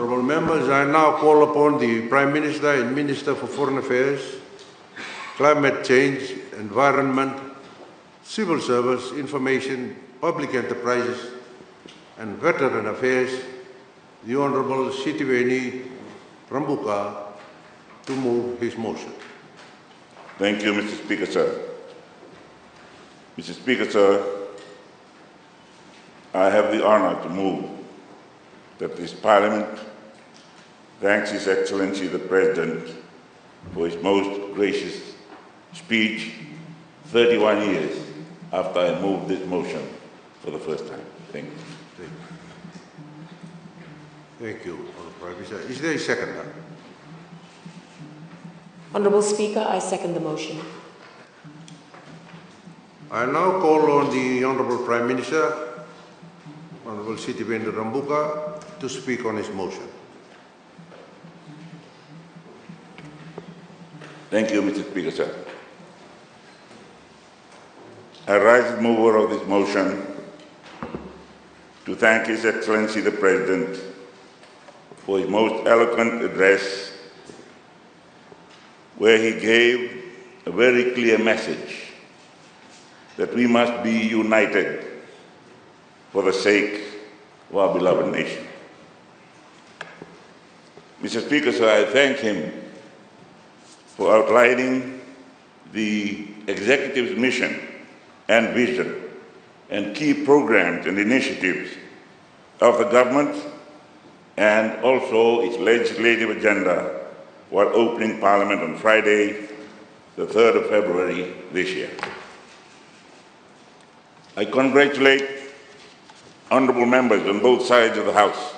Honourable members, I now call upon the Prime Minister and Minister for Foreign Affairs, Climate Change, Environment, Civil Service, Information, Public Enterprises and Veteran Affairs, the Honourable Sitiveni Rabuka, to move his motion. Thank you, Mr. Speaker, sir. Mr. Speaker, sir, I have the honor to move that this Parliament thanks His Excellency the President for his most gracious speech 31 years after I moved this motion for the first time. Thank you. Thank you, Honourable Prime Minister. Is there a seconder? Honourable Speaker, I second the motion. I now call on the Honourable Prime Minister, Honourable Sitiveni Rabuka, to speak on his motion. Thank you, Mr. Speaker, sir. I rise as mover of this motion to thank His Excellency the President for his most eloquent address, where he gave a very clear message that we must be united for the sake of our beloved nation. Mr. Speaker, sir, I thank him for outlining the executive's mission and vision and key programs and initiatives of the government and also its legislative agenda while opening Parliament on Friday, the 3rd of February this year. I congratulate honourable members on both sides of the House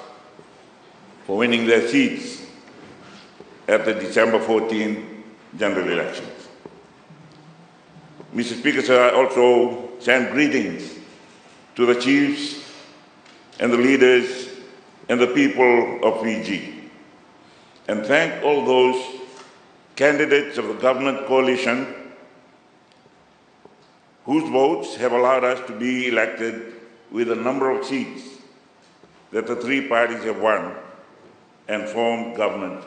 for winning their seats at the December 14 general elections. Mr. Speaker, sir, I also send greetings to the chiefs and the leaders and the people of Fiji, and thank all those candidates of the government coalition whose votes have allowed us to be elected with a number of seats that the three parties have won and formed government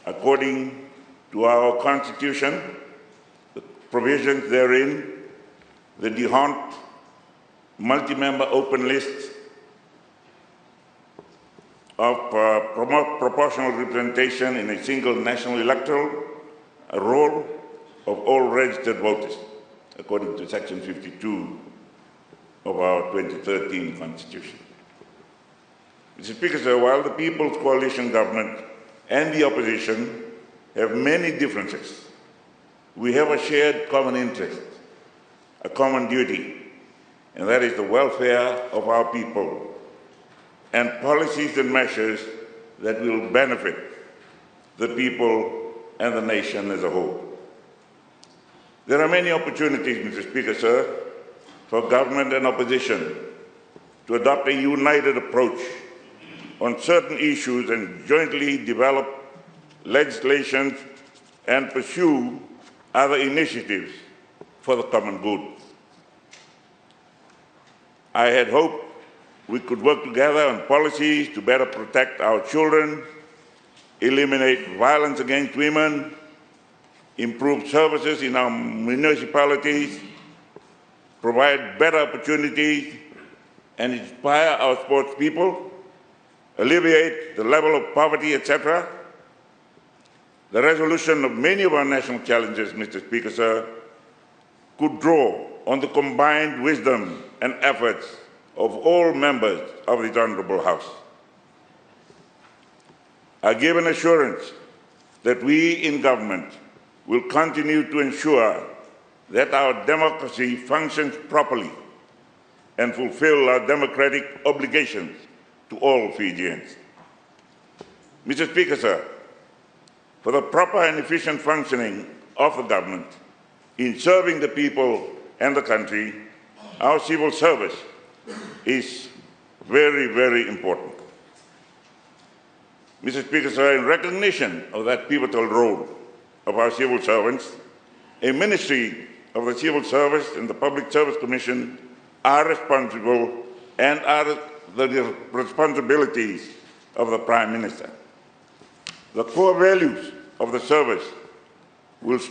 according to our Constitution, the provisions therein, the Dehont multi-member open list of proportional representation in a single national electoral roll of all registered voters, according to Section 52 of our 2013 Constitution. Mr. Speaker, sir, while the People's Coalition government and the opposition have many differences, we have a shared common interest, a common duty, and that is the welfare of our people and policies and measures that will benefit the people and the nation as a whole. There are many opportunities, Mr. Speaker, sir, for government and opposition to adopt a united approach on certain issues and jointly develop legislation and pursue other initiatives for the common good. I had hoped we could work together on policies to better protect our children, eliminate violence against women, improve services in our municipalities, provide better opportunities, and inspire our sports people, alleviate the level of poverty, etc. The resolution of many of our national challenges, Mr. Speaker, sir, could draw on the combined wisdom and efforts of all members of this honourable House. I give an assurance that we in government will continue to ensure that our democracy functions properly and fulfill our democratic obligations to all Fijians. Mr. Speaker, sir, for the proper and efficient functioning of the government in serving the people and the country, our civil service is very, very important. Mr. Speaker, sir, in recognition of that pivotal role of our civil servants, a Ministry of the Civil Service and the Public Service Commission are responsible and are the responsibilities of the Prime Minister. The core values of the service will be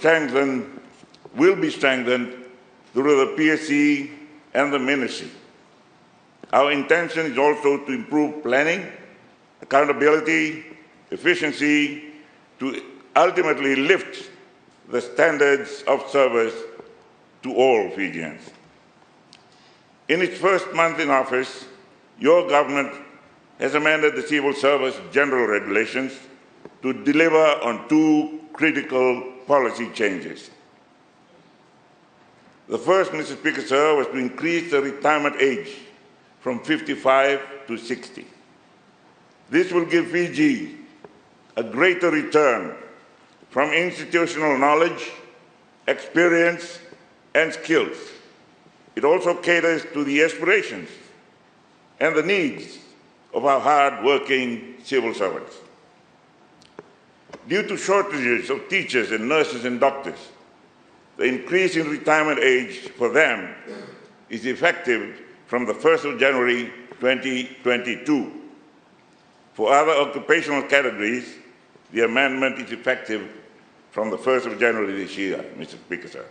strengthened through the PSC and the ministry. Our intention is also to improve planning, accountability, efficiency, to ultimately lift the standards of service to all Fijians. In its first month in office, your government has amended the Civil Service General Regulations to deliver on two critical policy changes. The first, Mr. Speaker, sir, was to increase the retirement age from 55 to 60. This will give Fiji a greater return from institutional knowledge, experience, and skills. It also caters to the aspirations and the needs of our hard-working civil servants. Due to shortages of teachers and nurses and doctors, the increase in retirement age for them is effective from the 1st of January 2022. For other occupational categories, the amendment is effective from the 1st of January this year, Mr. Speaker, sir.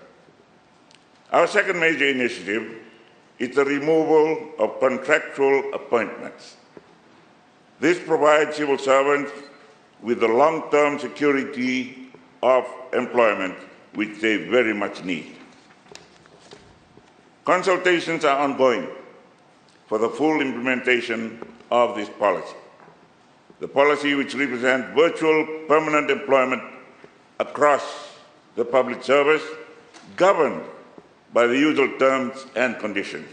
Our second major initiative is the removal of contractual appointments. This provides civil servants with the long-term security of employment which they very much need. Consultations are ongoing for the full implementation of this policy. The policy which represents virtual permanent employment across the public service, governed by the usual terms and conditions.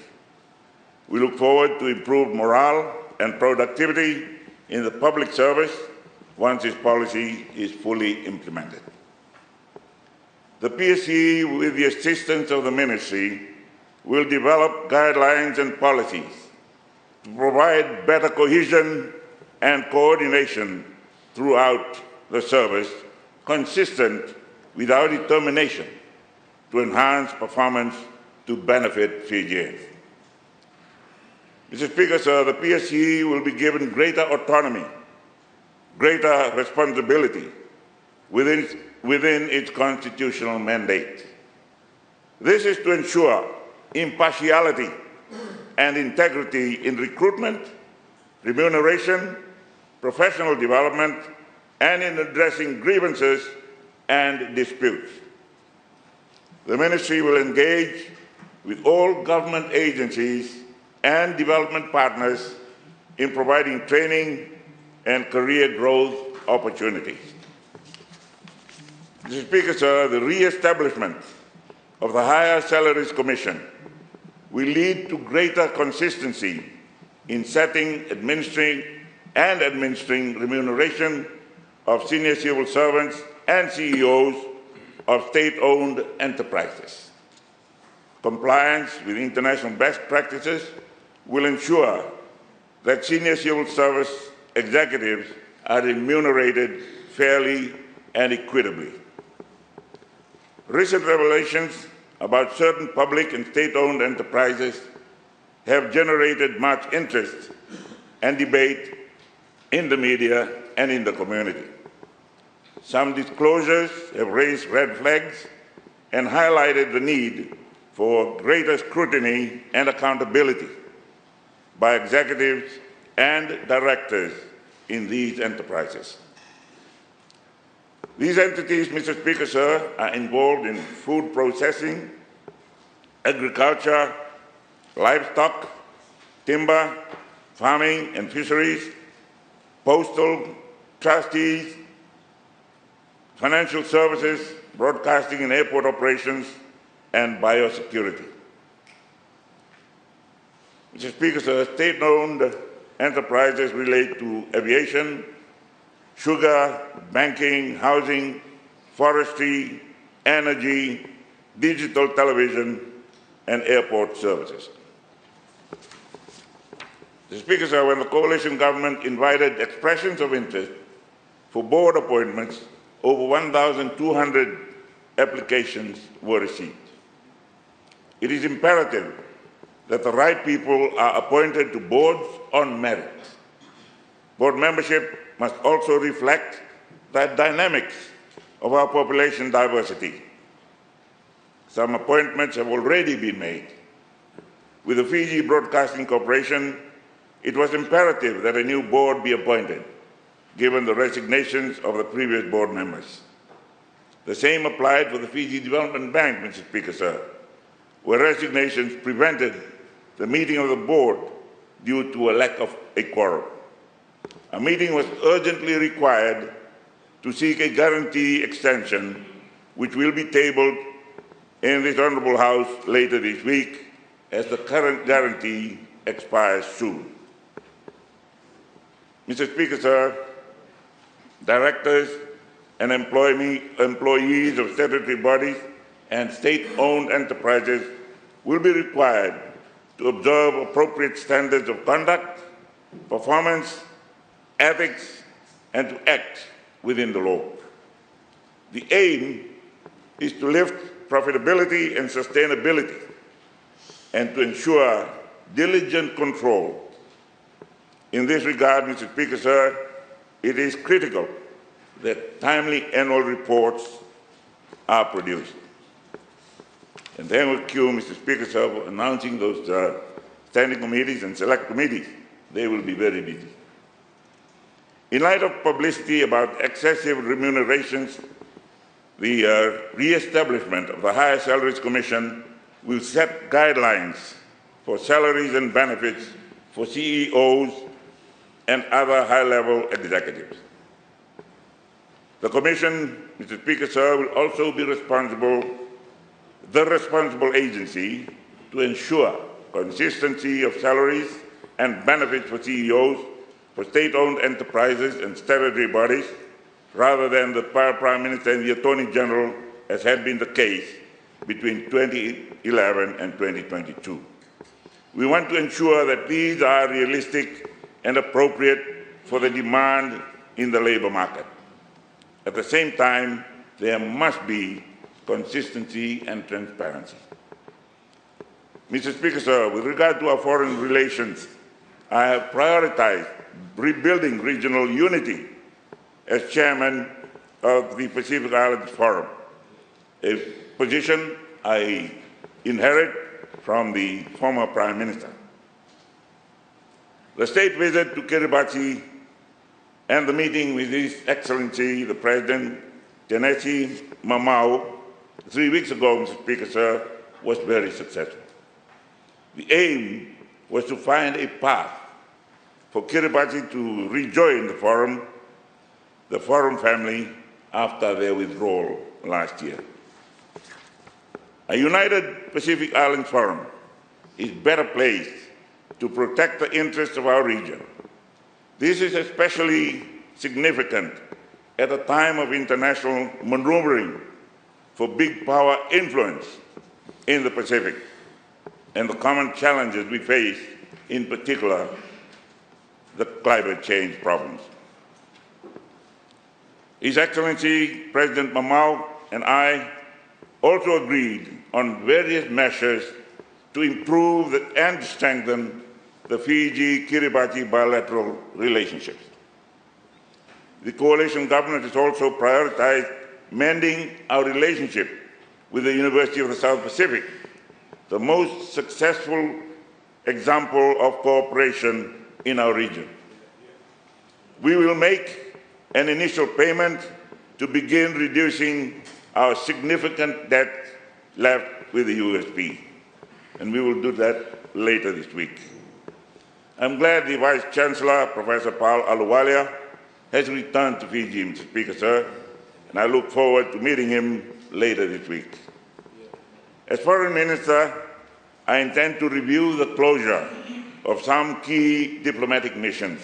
We look forward to improved morale and productivity in the public service once this policy is fully implemented. The PSC, with the assistance of the Ministry, will develop guidelines and policies to provide better cohesion and coordination throughout the service, consistent with our determination to enhance performance to benefit Fijians. Mr. Speaker, sir, the PSC will be given greater autonomy, greater responsibility within its constitutional mandate. This is to ensure impartiality and integrity in recruitment, remuneration, professional development, and in addressing grievances and disputes. The Ministry will engage with all government agencies and development partners in providing training and career growth opportunities. Mr. Speaker, sir, the re-establishment of the Higher Salaries Commission will lead to greater consistency in setting, administering remuneration of senior civil servants and CEOs of state-owned enterprises. Compliance with international best practices will ensure that senior civil service executives are remunerated fairly and equitably. Recent revelations about certain public and state-owned enterprises have generated much interest and debate in the media and in the community. Some disclosures have raised red flags and highlighted the need for greater scrutiny and accountability by executives and directors in these enterprises. These entities, Mr. Speaker, sir, are involved in food processing, agriculture, livestock, timber, farming and fisheries, postal, trustees, financial services, broadcasting and airport operations, and biosecurity. Mr. Speaker, sir, state-owned enterprises relate to aviation, sugar, banking, housing, forestry, energy, digital television, and airport services. Mr. Speaker, sir, when the coalition government invited expressions of interest for board appointments, over 1,200 applications were received. It is imperative that the right people are appointed to boards on merit. Board membership must also reflect dynamics of our population diversity. Some appointments have already been made. With the Fiji Broadcasting Corporation, it was imperative that a new board be appointed, given the resignations of the previous board members. The same applied for the Fiji Development Bank, Mr. Speaker, sir, where resignations prevented the meeting of the board due to a lack of a quorum. A meeting was urgently required to seek a guarantee extension, which will be tabled in this Honourable House later this week, as the current guarantee expires soon. Mr. Speaker, sir, directors and employees of statutory bodies and state-owned enterprises will be required to observe appropriate standards of conduct, performance, ethics, and to act within the law. The aim is to lift profitability and sustainability and to ensure diligent control. In this regard, Mr. Speaker, sir, it is critical that timely annual reports are produced. And then with cue, Mr. Speaker, sir, for announcing those standing committees and select committees. They will be very busy. In light of publicity about excessive remunerations, the re-establishment of the Higher Salaries Commission will set guidelines for salaries and benefits for CEOs and other high-level executives. The Commission, Mr. Speaker, sir, will also be the responsible agency to ensure consistency of salaries and benefits for CEOs, for state-owned enterprises and statutory bodies, rather than the Prime Minister and the Attorney General, as had been the case between 2011 and 2022. We want to ensure that these are realistic and appropriate for the demand in the labour market. At the same time, there must be consistency and transparency. Mr. Speaker, sir, with regard to our foreign relations, I have prioritized rebuilding regional unity as chairman of the Pacific Islands Forum, a position I inherit from the former Prime Minister. The state visit to Kiribati and the meeting with His Excellency, the President, Tenesi Mamau, 3 weeks ago, Mr. Speaker, sir, was very successful. The aim was to find a path for Kiribati to rejoin the Forum family after their withdrawal last year. A united Pacific Islands Forum is better placed to protect the interests of our region. This is especially significant at a time of international maneuvering for big power influence in the Pacific and the common challenges we face, in particular, the climate change problems. His Excellency President Mamau and I also agreed on various measures to improve and strengthen the Fiji-Kiribati bilateral relationships. The coalition government has also prioritized mending our relationship with the University of the South Pacific, the most successful example of cooperation in our region. We will make an initial payment to begin reducing our significant debt left with the USP, and we will do that later this week. I'm glad the Vice Chancellor, Professor Paul Aluwalia, has returned to Fiji, Mr. Speaker, sir, and I look forward to meeting him later this week. As Foreign Minister, I intend to review the closure of some key diplomatic missions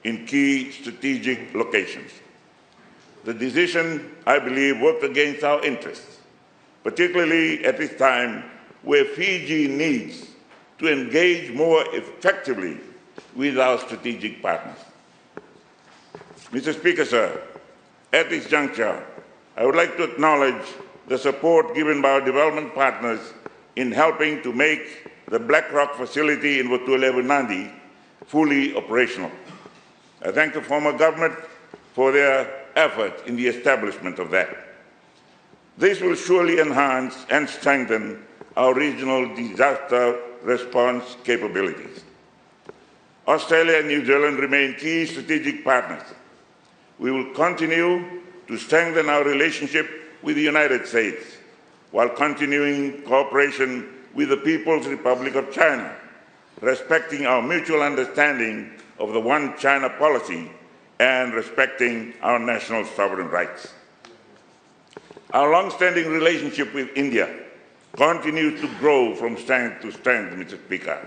in key strategic locations. The decision, I believe, worked against our interests, particularly at this time where Fiji needs to engage more effectively with our strategic partners. Mr. Speaker, sir, at this juncture, I would like to acknowledge the support given by our development partners in helping to make the Black Rock facility in Watulevu Nadi fully operational. I thank the former government for their effort in the establishment of that. This will surely enhance and strengthen our regional disaster response capabilities. Australia and New Zealand remain key strategic partners. We will continue to strengthen our relationship with the United States while continuing cooperation with the People's Republic of China, respecting our mutual understanding of the One China policy and respecting our national sovereign rights. Our long-standing relationship with India continues to grow from strength to strength, Mr. Speaker.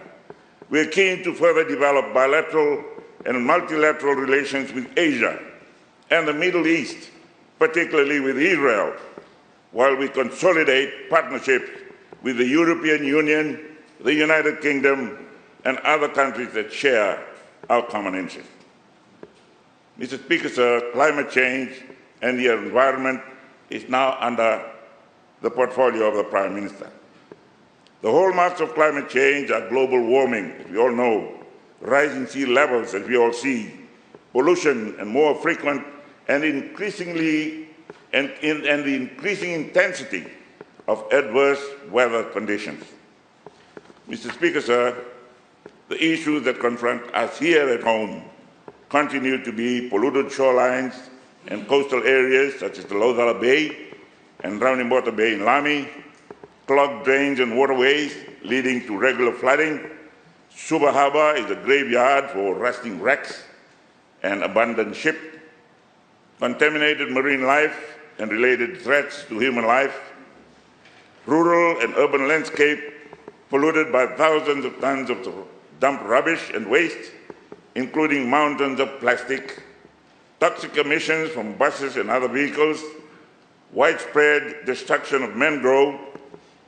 We are keen to further develop bilateral and multilateral relations with Asia and the Middle East, particularly with Israel, while we consolidate partnerships with the European Union, the United Kingdom, and other countries that share our common interests. Mr. Speaker, sir, climate change and the environment is now under the portfolio of the Prime Minister. The hallmarks of climate change are global warming, as we all know, rising sea levels, as we all see, pollution, and more frequent and the increasing intensity of adverse weather conditions. Mr. Speaker, sir, the issues that confront us here at home continue to be polluted shorelines and coastal areas such as the Lodala Bay and Raunimota Bay in Lami, clogged drains and waterways leading to regular flooding. Suba Harbour is a graveyard for rusting wrecks and abandoned ships, contaminated marine life and related threats to human life, rural and urban landscape polluted by thousands of tons of dumped rubbish and waste, including mountains of plastic, toxic emissions from buses and other vehicles, widespread destruction of mangrove,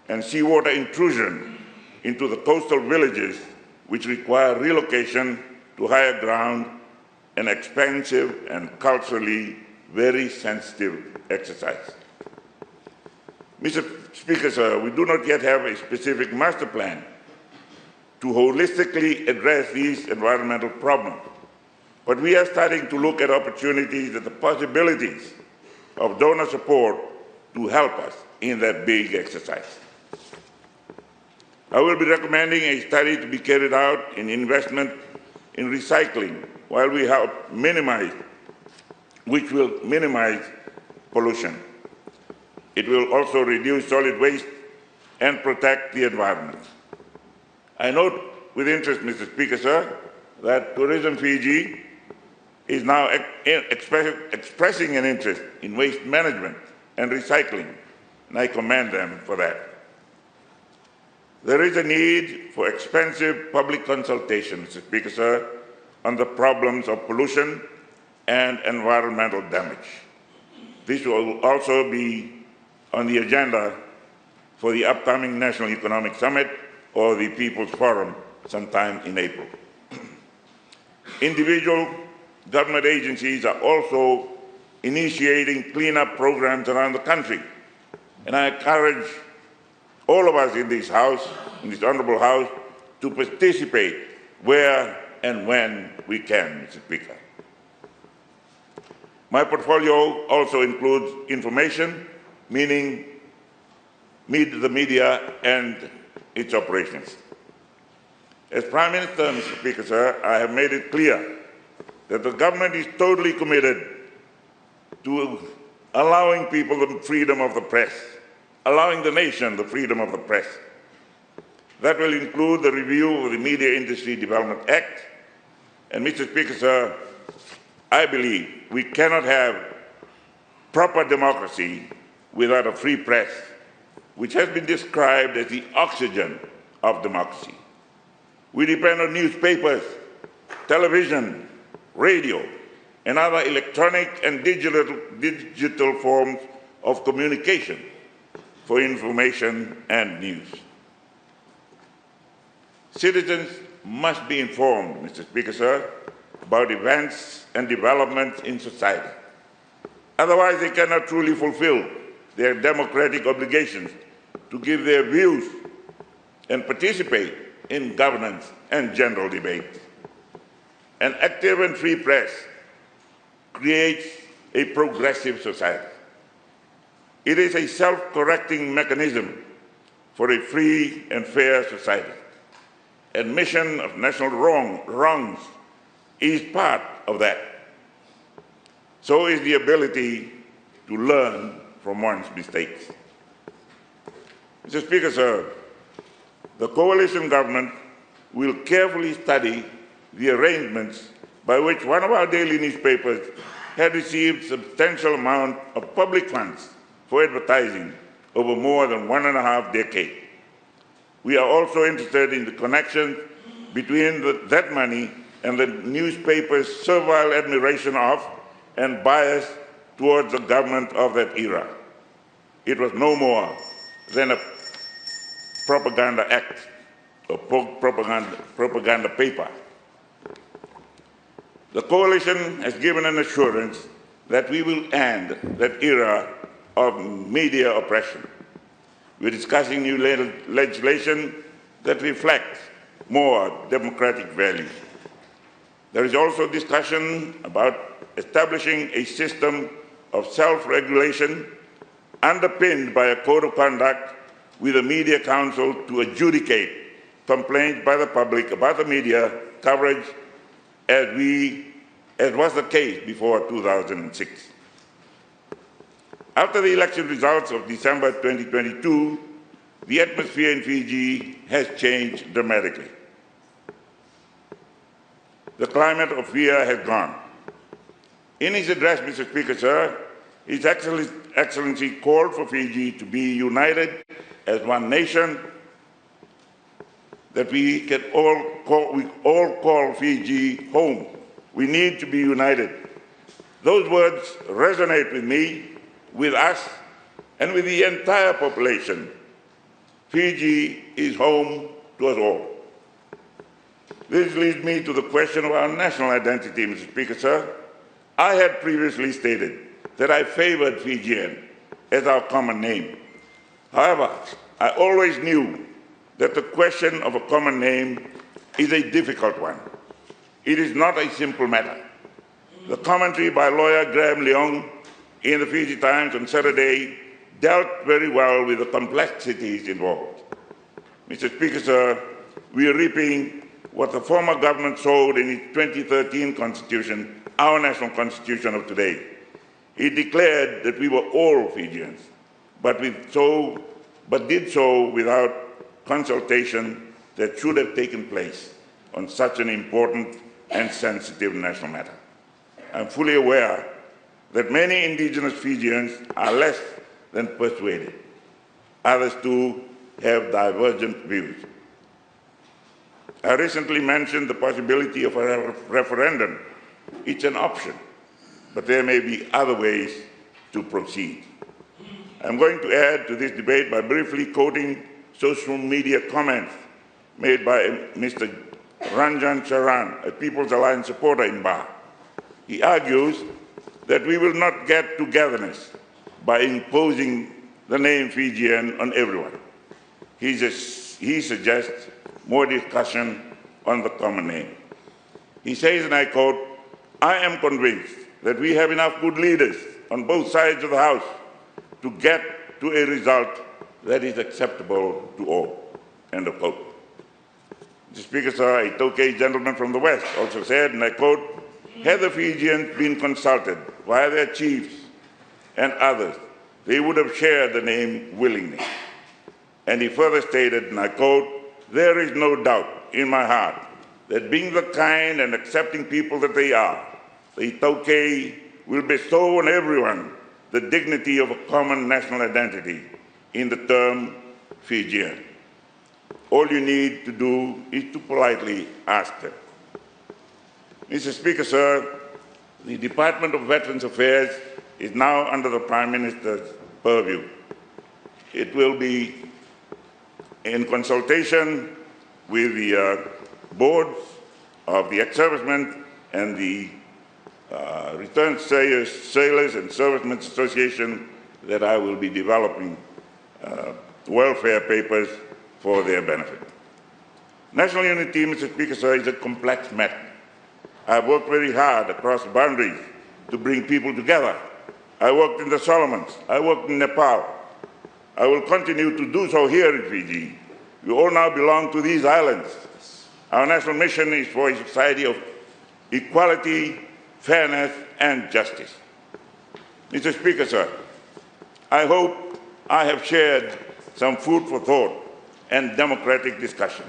and seawater intrusion into the coastal villages, which require relocation to higher ground, an expensive and culturally very sensitive exercise. Mr. Speaker, sir, we do not yet have a specific master plan to holistically address these environmental problems, but we are starting to look at opportunities and the possibilities of donor support to help us in that big exercise. I will be recommending a study to be carried out in investment in recycling while we help minimize, which will minimize pollution. It will also reduce solid waste and protect the environment. I note with interest, Mr. Speaker, sir, that Tourism Fiji is now expressing an interest in waste management and recycling, and I commend them for that. There is a need for expensive public consultation, Mr. Speaker, sir, on the problems of pollution and environmental damage. This will also be on the agenda for the upcoming National Economic Summit or the People's Forum sometime in April. Individual government agencies are also initiating cleanup programs around the country, and I encourage all of us in this House, in this Honourable House, to participate where and when we can, Mr. Speaker. My portfolio also includes information, meaning the media and its operations. As Prime Minister, Mr. Speaker, sir, I have made it clear that the government is totally committed to allowing people the freedom of the press, allowing the nation the freedom of the press. That will include the review of the Media Industry Development Act. And Mr. Speaker, sir, I believe we cannot have proper democracy without a free press, which has been described as the oxygen of democracy. We depend on newspapers, television, radio, and other electronic and digital forms of communication for information and news. Citizens must be informed, Mr. Speaker, sir, about events and developments in society. Otherwise, they cannot truly fulfill their democratic obligations to give their views and participate in governance and general debate. An active and free press creates a progressive society. It is a self-correcting mechanism for a free and fair society. Admission of national wrongs is part of that. So is the ability to learn from one's mistakes. Mr. Speaker, sir, the coalition government will carefully study the arrangements by which one of our daily newspapers had received substantial amount of public funds for advertising over more than 1.5 decades. We are also interested in the connection between that money and the newspaper's servile admiration of and bias towards the government of that era. It was no more than a propaganda act, or propaganda paper. The coalition has given an assurance that we will end that era of media oppression. We're discussing new legislation that reflects more democratic values. There is also discussion about establishing a system of self-regulation underpinned by a code of conduct with a media council to adjudicate complaints by the public about the media coverage as was the case before 2006. After the election results of December 2022, the atmosphere in Fiji has changed dramatically. The climate of fear has gone. In his address, Mr. Speaker, sir, His Excellency called for Fiji to be united as one nation, that we all call Fiji home. We need to be united. Those words resonate with me, with us, and with the entire population. Fiji is home to us all. This leads me to the question of our national identity, Mr. Speaker, sir. I had previously stated that I favored Fijian as our common name. However, I always knew that the question of a common name is a difficult one. It is not a simple matter. The commentary by lawyer Graham Leong in the Fiji Times on Saturday dealt very well with the complexities involved. Mr. Speaker, sir, we are reaping what the former government sowed in its 2013 constitution, our national constitution of today. It declared that we were all Fijians, but did so without consultation that should have taken place on such an important and sensitive national matter. I'm fully aware that many indigenous Fijians are less than persuaded. Others too have divergent views. I recently mentioned the possibility of a referendum. It's an option, but there may be other ways to proceed. I'm going to add to this debate by briefly quoting social media comments made by Mr. Ranjan Charan, a People's Alliance supporter in Ba. He argues that we will not get togetherness by imposing the name Fijian on everyone. He suggests more discussion on the common name. He says, and I quote, "I am convinced that we have enough good leaders on both sides of the House to get to a result that is acceptable to all," end of quote. Mr. Speaker, sir, a Tokay gentleman from the West also said, and I quote, "Had the Fijians been consulted via their chiefs and others, they would have shared the name willingly." And he further stated, and I quote, "There is no doubt in my heart that being the kind and accepting people that they are, the Tokay will bestow on everyone the dignity of a common national identity in the term Fijian. All you need to do is to politely ask them." Mr. Speaker, sir, the Department of Veterans Affairs is now under the Prime Minister's purview. It will be in consultation with the boards of the ex-servicemen and the Returned Sailors and Servicemen Association that I will be developing welfare papers for their benefit. National unity, Mr. Speaker, sir, is a complex matter. I've worked very hard across the boundaries to bring people together. I worked in the Solomons. I worked in Nepal. I will continue to do so here in Fiji. We all now belong to these islands. Our national mission is for a society of equality, fairness, and justice. Mr. Speaker, sir, I hope I have shared some food for thought and democratic discussion.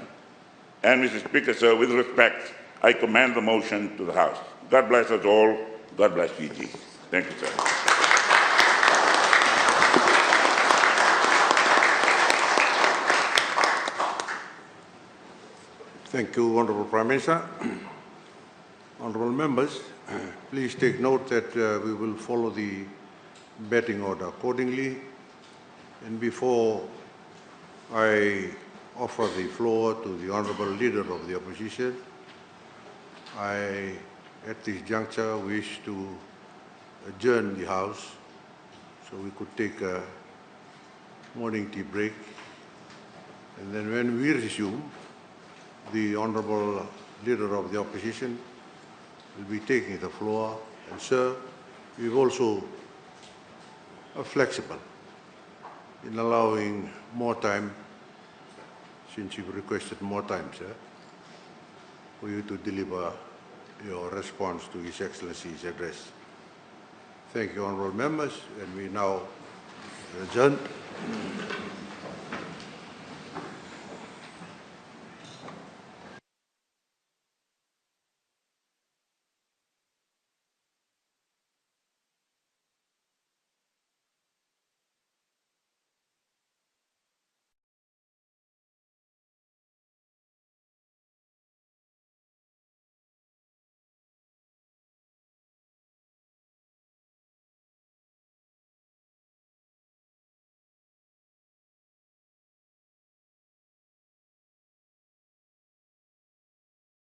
And Mr. Speaker, sir, with respect, I commend the motion to the House. God bless us all. God bless Fiji. Thank you, sir. Thank you, Honourable Prime Minister. Honourable members, please take note that we will follow the betting order accordingly. And before I offer the floor to the Honourable Leader of the Opposition, I, at this juncture, wish to adjourn the House so we could take a morning tea break. And then when we resume, the Honourable Leader of the Opposition will be taking the floor. And sir, we've also are flexible in allowing more time, since you've requested more time, sir, for you to deliver your response to His Excellency's address. Thank you, honourable members, and we now adjourn.